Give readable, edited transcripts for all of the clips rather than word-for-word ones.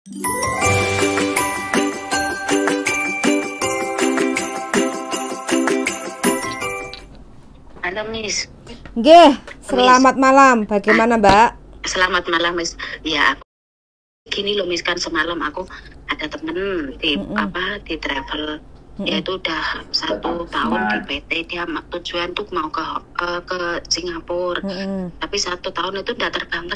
Halo Miss. Nggih, selamat malam. Bagaimana Mbak? Selamat malam Miss. Ya, aku gini loh Miss, kan semalam aku ada temen di di travel. Dia itu udah 1 tahun di PT, dia tujuan tuh mau ke Singapura. Tapi 1 tahun itu udah terbang.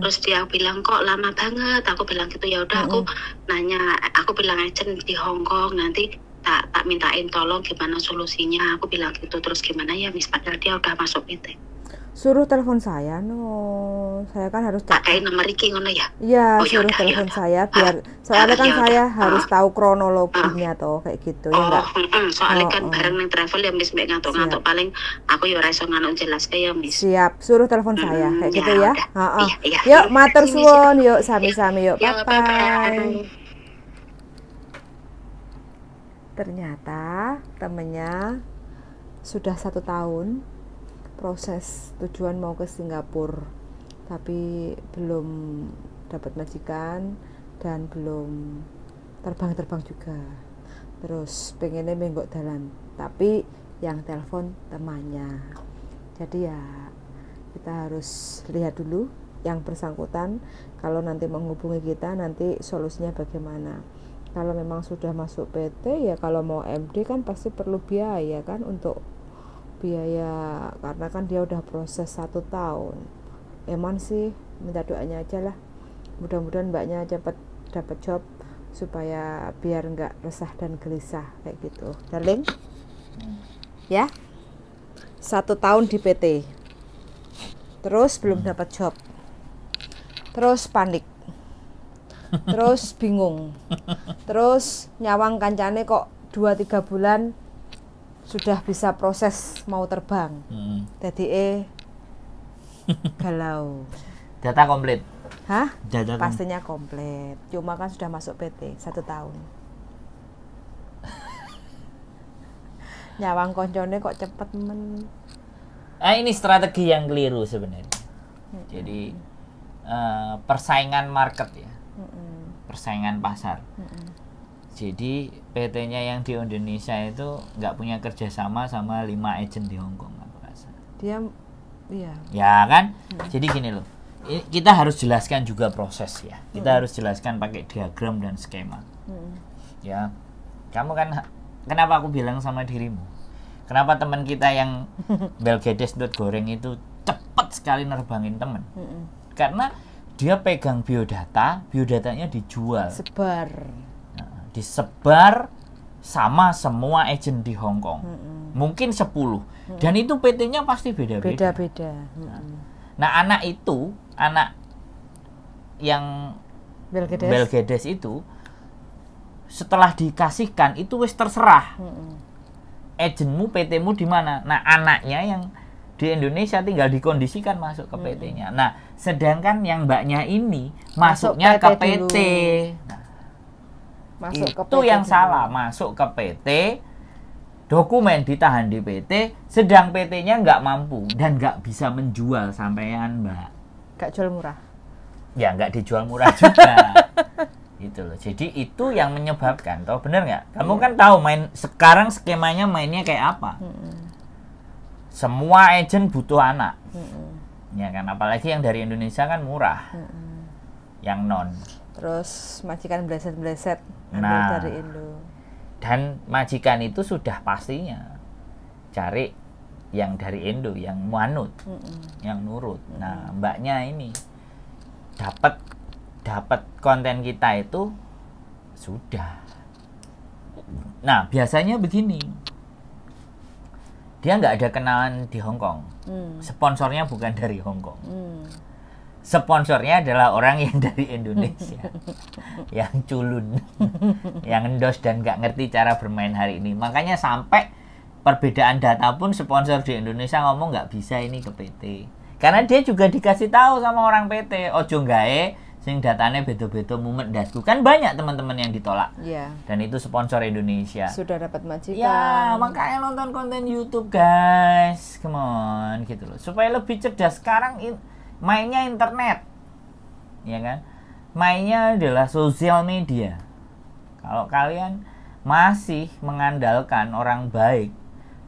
Terus dia bilang kok lama banget. Aku bilang gitu, ya udah aku nanya, aku bilang agent di Hong Kong nanti tak mintain tolong gimana solusinya. Aku bilang gitu. Terus gimana ya Miss, padahal dia udah masuk PT. Suruh telepon saya, saya kan harus pakai nomor iki ngono ya. Iya, suruh telepon saya biar soalnya kan saya harus tahu kronologinya toh kayak gitu ya enggak. Soalnya kan bareng ning travel ya Miss, mek ngantuk-ngantuk paling aku ya ora iso ngantuk jelas ya Miss. Siap, suruh telepon saya kayak gitu ya. Iya. Yuk matur suwun, yuk sami-sami yuk. Bye. Ternyata temennya sudah 1 tahun proses tujuan mau ke Singapura, tapi belum dapat majikan dan belum terbang juga. Terus pengennya menggok dalan, tapi yang telepon temannya. Jadi ya kita harus lihat dulu yang bersangkutan. Kalau nanti menghubungi kita, nanti solusinya bagaimana. Kalau memang sudah masuk PT, ya kalau mau MD kan pasti perlu biaya kan, untuk biaya karena kan dia udah proses 1 tahun. Emang sih minta doanya aja lah, mudah-mudahan mbaknya cepat dapat job supaya biar nggak resah dan gelisah kayak gitu, darling. Ya, 1 tahun di PT, terus belum dapat job, terus panik, terus bingung, terus nyawang kancane kok 2-3 bulan sudah bisa proses mau terbang. Jadi galau. Data komplit. Hah? Pastinya komplit. Cuma kan sudah masuk PT 1 tahun. Nyawang koncone kok cepet men. Ini strategi yang keliru sebenarnya. Jadi persaingan market ya. Persaingan pasar. Jadi PT-nya yang di Indonesia itu nggak punya kerjasama sama 5 agent di Hong Kong, aku rasa. Dia, iya. Ya kan? Jadi gini loh, kita harus jelaskan juga proses ya. Kita harus jelaskan pakai diagram dan skema. Ya, kamu kan, kenapa aku bilang sama dirimu? Kenapa teman kita yang belgedes.goreng itu cepat sekali nerbangin temen? Karena dia pegang biodatanya dijual. Disebar sama semua agent di Hong Kong. Mungkin 10. Dan itu PT-nya pasti beda-beda. Nah, anak yang belgedes itu setelah dikasihkan itu wis terserah. Agentmu, PT-mu di mana? Nah, anaknya yang di Indonesia tinggal dikondisikan masuk ke PT-nya. Nah, sedangkan yang mbaknya ini masuknya ke PT. Masuk itu ke PT yang dulu. Salah, masuk ke PT, dokumen ditahan di PT, sedang PT-nya nggak mampu dan nggak bisa menjual sampean mbak. Nggak jual murah? Ya nggak dijual murah juga. Gitu loh. Jadi itu yang menyebabkan, toh bener nggak? Kamu kan tahu sekarang skemanya mainnya kayak apa? Semua agent butuh anak, ya kan? Apalagi yang dari Indonesia kan murah, yang non. Terus majikan bleset-bleset dari Indo. Dan majikan itu sudah pastinya cari yang dari Indo, yang manut, yang nurut. Nah, mbaknya ini dapat konten kita itu sudah. Nah, biasanya begini. Dia nggak ada kenalan di Hong Kong. Sponsornya bukan dari Hong Kong. Sponsornya adalah orang yang dari Indonesia, yang culun, yang endos dan nggak ngerti cara bermain hari ini. Makanya sampai perbedaan data pun sponsor di Indonesia ngomong nggak bisa ini ke PT. Karena dia juga dikasih tahu sama orang PT, ojo gae sing datanya beto-beto mumet dasku. Kan banyak teman-teman yang ditolak. Yeah. Dan itu sponsor Indonesia. Sudah dapat majikan. Ya, makanya nonton konten YouTube, guys. Come on, gitu loh. Supaya lebih cerdas. Sekarang mainnya internet. Ya kan? mainnya adalah sosial media. Kalau kalian masih mengandalkan orang baik,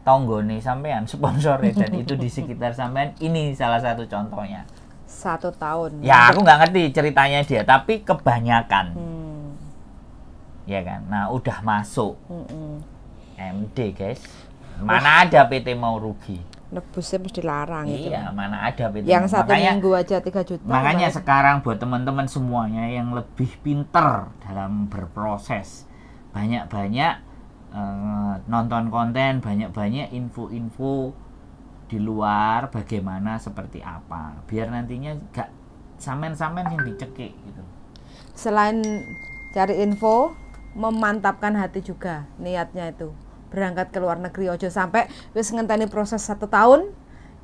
tonggone sampean, sponsore dan itu di sekitar sampean, ini salah satu contohnya. 1 tahun. Ya, aku nggak ngerti ceritanya dia, tapi kebanyakan. Ya kan? Nah, udah masuk MD, guys. Mana ada PT mau rugi? Nebusnya mesti larang itu. Iya, mana ada PT. Yang 1 minggu aja 3 juta. Makanya sekarang buat teman-teman semuanya yang lebih pinter dalam berproses, banyak-banyak nonton konten, banyak-banyak info-info di luar bagaimana seperti apa, biar nantinya gak samen-samen yang dicekik gitu. Selain cari info, memantapkan hati juga niatnya itu. Berangkat ke luar negeri ojo sampai wis ngenteni proses 1 tahun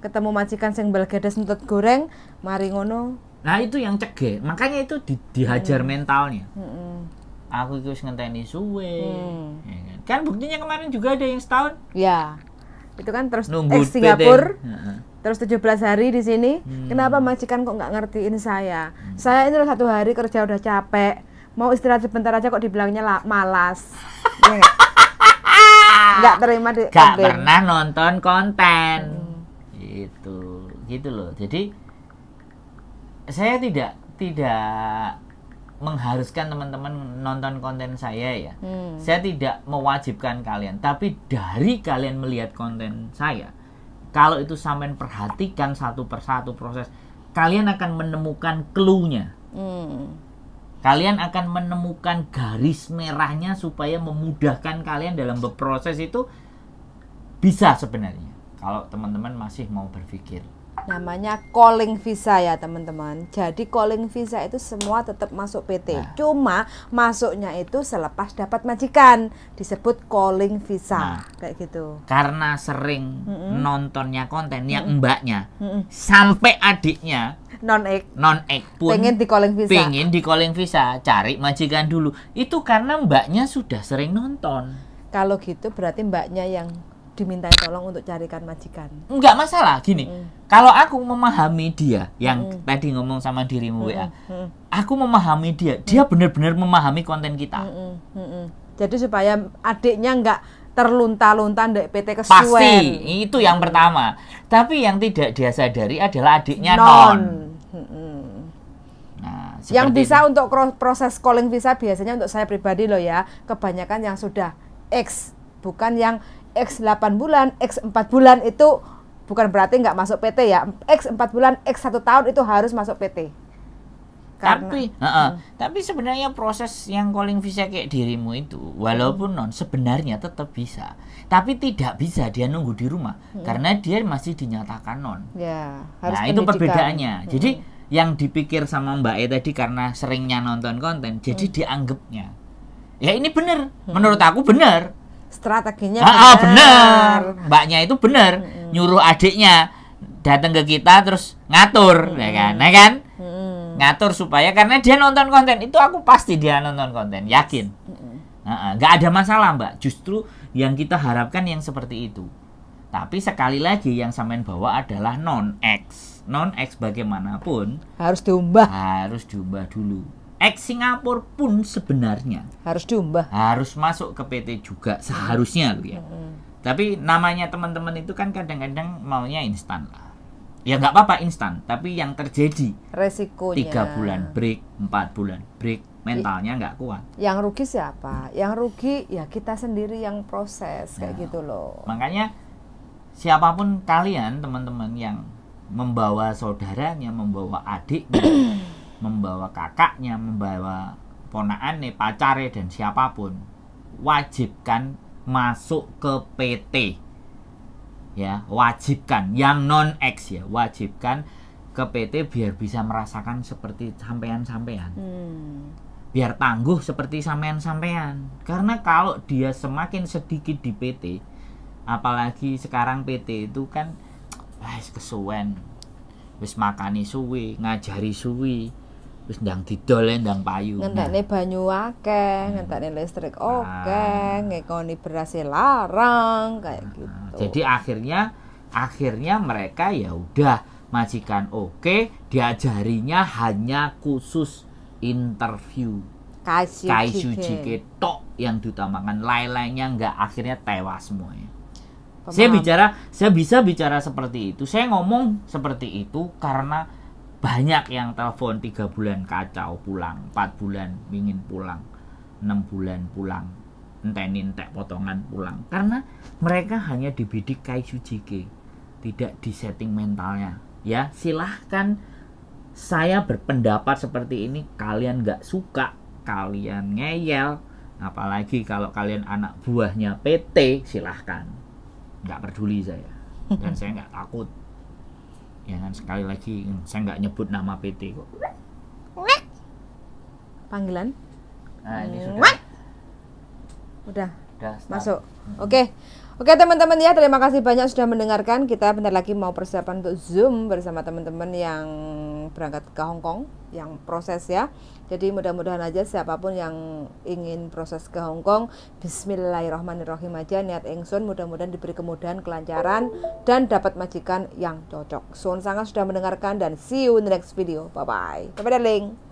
ketemu majikan sing belgedes nutut goreng mari ngono. Nah, itu yang cegek. Makanya itu dihajar mentalnya. Aku itu ngenteni suwe. Ya kan buktinya kemarin juga ada yang setahun. Ya. Itu kan terus nunggu Singapura. Terus 17 hari di sini. Kenapa majikan kok nggak ngertiin saya? Saya ini 1 hari kerja udah capek. Mau istirahat sebentar aja kok dibilangnya malas. Ya, nggak terima di gak pernah nonton konten. Gitu loh. Jadi saya tidak mengharuskan teman-teman nonton konten saya ya. Saya tidak mewajibkan kalian, tapi dari kalian melihat konten saya, kalau itu sampean perhatikan satu persatu proses, kalian akan menemukan clue-nya. Kalian akan menemukan garis merahnya supaya memudahkan kalian dalam berproses itu bisa sebenarnya. Kalau teman-teman masih mau berpikir. Namanya calling visa ya teman-teman. Jadi calling visa itu semua tetap masuk PT. Cuma masuknya itu selepas dapat majikan. Disebut calling visa. Kayak gitu. Karena sering nontonnya konten yang mbaknya sampai adiknya non-ek pun pengen di calling visa. Cari majikan dulu. Itu karena mbaknya sudah sering nonton. Kalau gitu berarti mbaknya yang diminta tolong untuk carikan majikan. Enggak masalah, gini. Kalau aku memahami dia, yang tadi ngomong sama dirimu WA, aku memahami dia, dia benar-benar memahami konten kita. Jadi supaya adiknya enggak terlunta-lunta ndek PT kesuwen. Pasti, itu yang pertama. Tapi yang tidak dia sadari adalah adiknya non. Nah, yang bisa itu. Untuk proses calling visa biasanya untuk saya pribadi loh ya, kebanyakan yang sudah X, bukan yang X 8 bulan, X 4 bulan itu bukan berarti nggak masuk PT ya. X 4 bulan, X 1 tahun itu harus masuk PT. Tapi sebenarnya proses yang calling visa kayak dirimu itu, walaupun non, sebenarnya tetap bisa. Tapi tidak bisa dia nunggu di rumah karena dia masih dinyatakan non. Ya, harus itu perbedaannya. Jadi yang dipikir sama Mbak E tadi karena seringnya nonton konten, jadi dianggapnya. Ya ini benar, menurut aku benar. Strateginya benar. Mbaknya itu benar, nyuruh adiknya datang ke kita terus ngatur, ya kan? Nah kan? Ngatur supaya karena dia nonton konten itu, aku pasti dia nonton konten, yakin. Nggak ada masalah, Mbak. Justru yang kita harapkan yang seperti itu. Tapi sekali lagi yang sampean bawa adalah non-X. Non-X bagaimanapun harus diubah. Harus diubah dulu. Ex Singapura pun sebenarnya harus diubah, harus masuk ke PT juga seharusnya loh ya. Tapi namanya teman-teman itu kan kadang-kadang maunya instan lah. Ya nggak apa-apa instan, tapi yang terjadi resikonya 3 bulan break, 4 bulan break, mentalnya nggak kuat. Yang rugi siapa? Yang rugi ya kita sendiri yang proses kayak gitu loh. Makanya siapapun kalian teman-teman yang membawa saudaranya, membawa adiknya, membawa kakaknya, membawa ponakannya, pacarnya dan siapapun, wajibkan masuk ke PT. Ya, wajibkan yang non-X ya, wajibkan ke PT biar bisa merasakan seperti sampean-sampean. Biar tangguh seperti sampean-sampean. Karena kalau dia semakin sedikit di PT, apalagi sekarang PT itu kan kesuwen. Wis makani suwi, ngajari suwi. Wis ndang didol ndang payu. Ngentekne banyu akeh, ngentekne listrik akeh, ngekoni beras larang kayak gitu. Jadi akhirnya mereka ya udah majikan oke, diajarinya hanya khusus interview Kaisujike tok yang diutamakan, lain-lainnya enggak, akhirnya tewas semuanya. Saya bisa bicara seperti itu, saya ngomong seperti itu karena banyak yang telepon 3 bulan kacau pulang, 4 bulan ingin pulang, 6 bulan pulang, entek potongan pulang, karena mereka hanya dibidik Kaisujike, tidak di setting mentalnya. Ya silahkan saya berpendapat seperti ini, kalian nggak suka, kalian ngeyel, apalagi kalau kalian anak buahnya PT, silahkan, nggak peduli saya, dan saya nggak takut. Ya kan, sekali lagi saya nggak nyebut nama PT kok. Panggilan? Nah, ini sudah masuk. Oke teman-teman ya, terima kasih banyak sudah mendengarkan. Kita bentar lagi mau persiapan untuk Zoom bersama teman-teman yang berangkat ke Hong Kong, yang proses ya. Jadi mudah-mudahan aja siapapun yang ingin proses ke Hong Kong, bismillahirrahmanirrahim aja, niat ingsun, mudah-mudahan diberi kemudahan, kelancaran, dan dapat majikan yang cocok. Suwun sangat sudah mendengarkan, dan see you in the next video. Bye-bye. Bye-bye darling.